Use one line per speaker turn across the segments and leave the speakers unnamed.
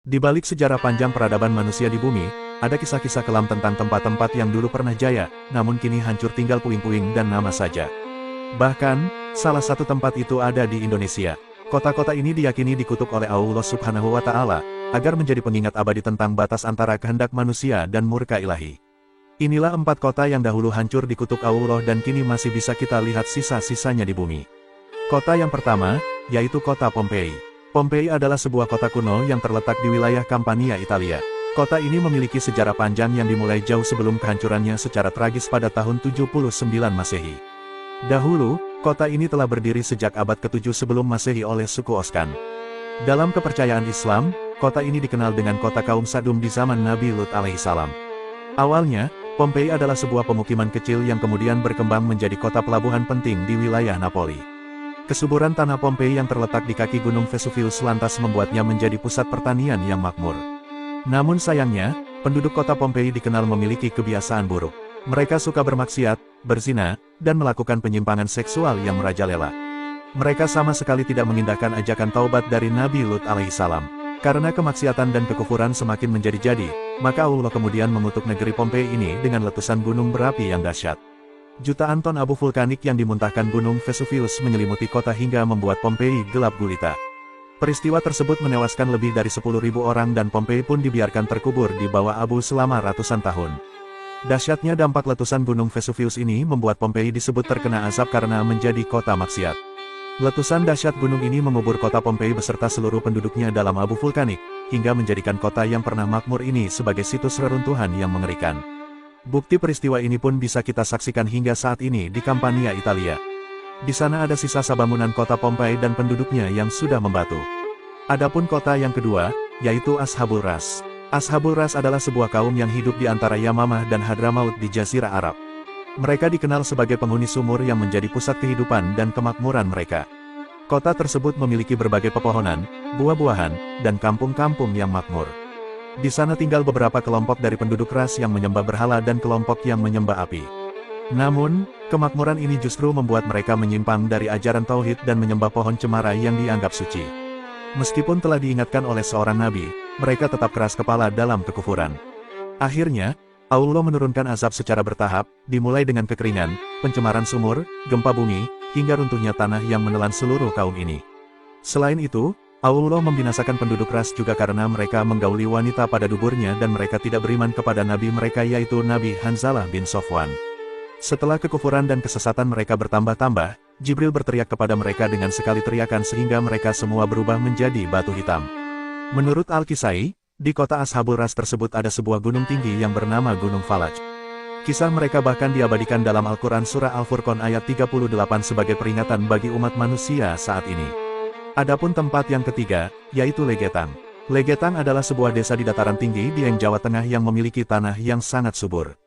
Di balik sejarah panjang peradaban manusia di bumi, ada kisah-kisah kelam tentang tempat-tempat yang dulu pernah jaya, namun kini hancur tinggal puing-puing dan nama saja. Bahkan, salah satu tempat itu ada di Indonesia. Kota-kota ini diyakini dikutuk oleh Allah Subhanahu wa Ta'ala, agar menjadi pengingat abadi tentang batas antara kehendak manusia dan murka ilahi. Inilah 4 kota yang dahulu hancur dikutuk Allah dan kini masih bisa kita lihat sisa-sisanya di bumi. Kota yang pertama, yaitu kota Pompei. Pompei adalah sebuah kota kuno yang terletak di wilayah Campania, Italia. Kota ini memiliki sejarah panjang yang dimulai jauh sebelum kehancurannya secara tragis pada tahun 79 Masehi. Dahulu, kota ini telah berdiri sejak abad ke-7 sebelum Masehi oleh suku Oscan. Dalam kepercayaan Islam, kota ini dikenal dengan kota kaum Sadum di zaman Nabi Lut alaihissalam. Awalnya, Pompei adalah sebuah pemukiman kecil yang kemudian berkembang menjadi kota pelabuhan penting di wilayah Napoli. Kesuburan tanah Pompei yang terletak di kaki Gunung Vesuvius lantas membuatnya menjadi pusat pertanian yang makmur. Namun sayangnya, penduduk kota Pompei dikenal memiliki kebiasaan buruk. Mereka suka bermaksiat, berzina, dan melakukan penyimpangan seksual yang merajalela. Mereka sama sekali tidak mengindahkan ajakan taubat dari Nabi Lut alaihissalam. Karena kemaksiatan dan kekufuran semakin menjadi-jadi, maka Allah kemudian mengutuk negeri Pompei ini dengan letusan gunung berapi yang dahsyat. Jutaan ton abu vulkanik yang dimuntahkan Gunung Vesuvius menyelimuti kota hingga membuat Pompei gelap gulita. Peristiwa tersebut menewaskan lebih dari 10.000 orang dan Pompei pun dibiarkan terkubur di bawah abu selama ratusan tahun. Dahsyatnya dampak letusan Gunung Vesuvius ini membuat Pompei disebut terkena azab karena menjadi kota maksiat. Letusan dahsyat gunung ini mengubur kota Pompei beserta seluruh penduduknya dalam abu vulkanik, hingga menjadikan kota yang pernah makmur ini sebagai situs reruntuhan yang mengerikan. Bukti peristiwa ini pun bisa kita saksikan hingga saat ini di Campania, Italia. Di sana ada sisa bangunan kota Pompei dan penduduknya yang sudah membatu. Adapun kota yang kedua, yaitu Ashabul Ras. Ashabul Ras adalah sebuah kaum yang hidup di antara Yamamah dan Hadramaut di Jazirah Arab. Mereka dikenal sebagai penghuni sumur yang menjadi pusat kehidupan dan kemakmuran mereka. Kota tersebut memiliki berbagai pepohonan, buah-buahan, dan kampung-kampung yang makmur. Di sana tinggal beberapa kelompok dari penduduk ras yang menyembah berhala dan kelompok yang menyembah api. Namun, kemakmuran ini justru membuat mereka menyimpang dari ajaran tauhid dan menyembah pohon cemara yang dianggap suci. Meskipun telah diingatkan oleh seorang nabi, mereka tetap keras kepala dalam kekufuran. Akhirnya, Allah menurunkan azab secara bertahap, dimulai dengan kekeringan, pencemaran sumur, gempa bumi, hingga runtuhnya tanah yang menelan seluruh kaum ini. Selain itu, Allah membinasakan penduduk ras juga karena mereka menggauli wanita pada duburnya dan mereka tidak beriman kepada nabi mereka yaitu Nabi Hanzalah bin Sofwan. Setelah kekufuran dan kesesatan mereka bertambah-tambah, Jibril berteriak kepada mereka dengan sekali teriakan sehingga mereka semua berubah menjadi batu hitam. Menurut Al-Kisai, di kota Ashabul Ras tersebut ada sebuah gunung tinggi yang bernama Gunung Falaj. Kisah mereka bahkan diabadikan dalam Al-Quran Surah Al-Furqan ayat 38 sebagai peringatan bagi umat manusia saat ini. Adapun tempat yang ketiga, yaitu Legetang. Legetang adalah sebuah desa di dataran tinggi di Dieng, Jawa Tengah yang memiliki tanah yang sangat subur.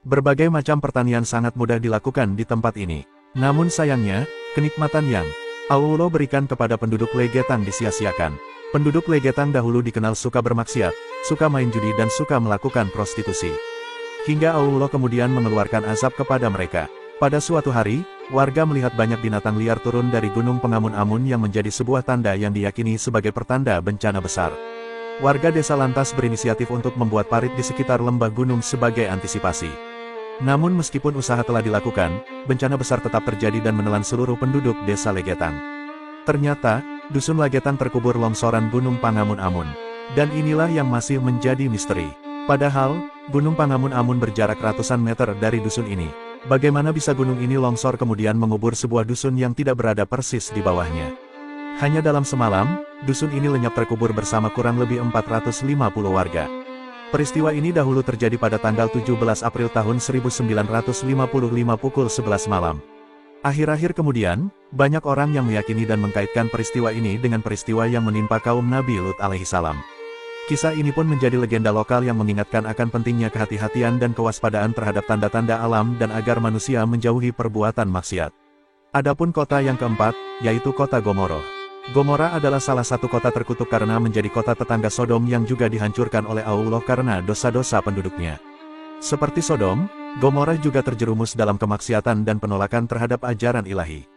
Berbagai macam pertanian sangat mudah dilakukan di tempat ini. Namun sayangnya, kenikmatan yang Allah berikan kepada penduduk Legetang disia-siakan. Penduduk Legetang dahulu dikenal suka bermaksiat, suka main judi dan suka melakukan prostitusi. Hingga Allah kemudian mengeluarkan azab kepada mereka. Pada suatu hari, warga melihat banyak binatang liar turun dari Gunung Pengamun-Amun yang menjadi sebuah tanda yang diyakini sebagai pertanda bencana besar. Warga desa lantas berinisiatif untuk membuat parit di sekitar lembah gunung sebagai antisipasi. Namun meskipun usaha telah dilakukan, bencana besar tetap terjadi dan menelan seluruh penduduk desa Legetang. Ternyata, dusun Legetang terkubur longsoran Gunung Pangamun-Amun. Dan inilah yang masih menjadi misteri. Padahal, Gunung Pangamun-Amun berjarak ratusan meter dari dusun ini. Bagaimana bisa gunung ini longsor kemudian mengubur sebuah dusun yang tidak berada persis di bawahnya? Hanya dalam semalam, dusun ini lenyap terkubur bersama kurang lebih 450 warga. Peristiwa ini dahulu terjadi pada tanggal 17 April tahun 1955 pukul 11 malam. Akhir-akhir kemudian, banyak orang yang meyakini dan mengkaitkan peristiwa ini dengan peristiwa yang menimpa kaum Nabi Lut alaihissalam. Kisah ini pun menjadi legenda lokal yang mengingatkan akan pentingnya kehati-hatian dan kewaspadaan terhadap tanda-tanda alam dan agar manusia menjauhi perbuatan maksiat. Adapun kota yang keempat, yaitu kota Gomorrah. Gomorrah adalah salah satu kota terkutuk karena menjadi kota tetangga Sodom yang juga dihancurkan oleh Allah karena dosa-dosa penduduknya. Seperti Sodom, Gomorrah juga terjerumus dalam kemaksiatan dan penolakan terhadap ajaran ilahi.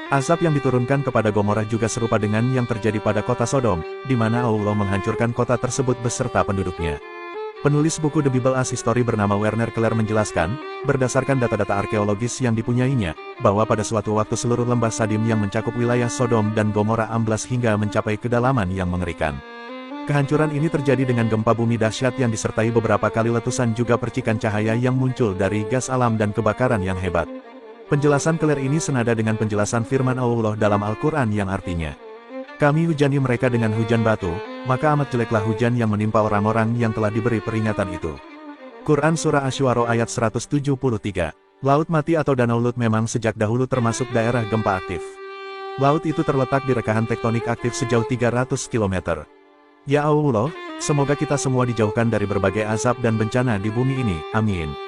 Azab yang diturunkan kepada Gomorrah juga serupa dengan yang terjadi pada kota Sodom, di mana Allah menghancurkan kota tersebut beserta penduduknya. Penulis buku The Bible as History bernama Werner Keller menjelaskan, berdasarkan data-data arkeologis yang dipunyainya, bahwa pada suatu waktu seluruh lembah Sadim yang mencakup wilayah Sodom dan Gomorrah amblas hingga mencapai kedalaman yang mengerikan. Kehancuran ini terjadi dengan gempa bumi dahsyat yang disertai beberapa kali letusan juga percikan cahaya yang muncul dari gas alam dan kebakaran yang hebat. Penjelasan Keller ini senada dengan penjelasan firman Allah dalam Al-Quran yang artinya, "Kami hujani mereka dengan hujan batu, maka amat jeleklah hujan yang menimpa orang-orang yang telah diberi peringatan itu." Quran Surah Asy-Syu'ara ayat 173. Laut Mati atau Danau Lut memang sejak dahulu termasuk daerah gempa aktif. Laut itu terletak di rekahan tektonik aktif sejauh 300 km. Ya Allah, semoga kita semua dijauhkan dari berbagai azab dan bencana di bumi ini, amin.